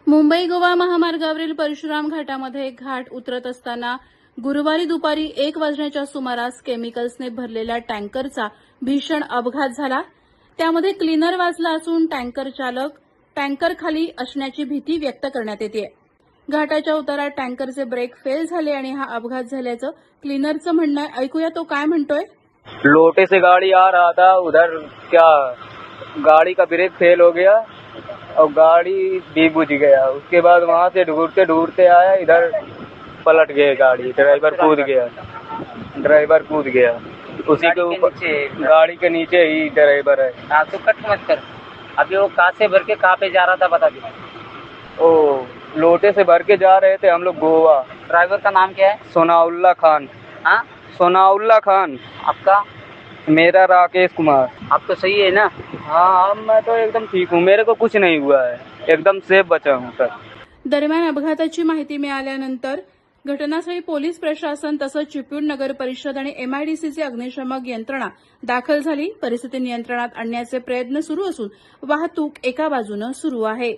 मुंबई गोवा महामार्गावरील परशुराम घाटामध्ये घाट उतरत असताना गुरुवारी दुपारी 1 वाजण्याच्या सुमारास केमिकल्सने भरलेल्या टँकरचा भीषण अपघात झाला. त्यामध्ये क्लीनर वाचला असून टँकर चालक टँकर खाली असण्याची भीती व्यक्त करण्यात येते. घाटाच्या उतारात टँकरचे ब्रेक फेल झाले आणि हा अपघात झाल्याचं क्लीनरचं म्हणणं आहे. ऐकूया तो काय म्हणतोय. लोटे से गाड़ी आ रहा था, उधर क्या गाड़ी का ब्रेक फेल हो गया और गाड़ी भी बुझ गया. उसके बाद वहां से ढूंढते ढूंढते आया, इधर पलट गए गाड़ी. ड्राइवर कूद गया उसी के ऊपर. गाड़ी के नीचे ही ड्राइवर है. हाँ तो कट मत कर. अभी वो कहाँ से भर के कहाँ पे जा रहा था बता दे. ओ लोटे से भर के जा रहे थे हम लोग गोवा. ड्राइवर का नाम क्या है. सोनाउल्ला खान. हाँ सोनाउल्ला खान. आपका. मेरा राकेश कुमार. आप तो सही है ना. हाँ मैं तो एकदम ठीक हूँ, मेरे को कुछ नहीं हुआ है, एकदम सेफ बचा हूँ सर. दरम्यान अपघाताची माहिती मिळाल्यानंतर घटनास्थळी पोलीस प्रशासन तसंच चिपळूण नगर परिषद आणि एमआयडीसीची अग्निशमक यंत्रणा दाखल झाली. परिस्थिती नियंत्रणात आणण्याचे प्रयत्न सुरू असून वाहतूक एका बाजूनं सुरू आहे.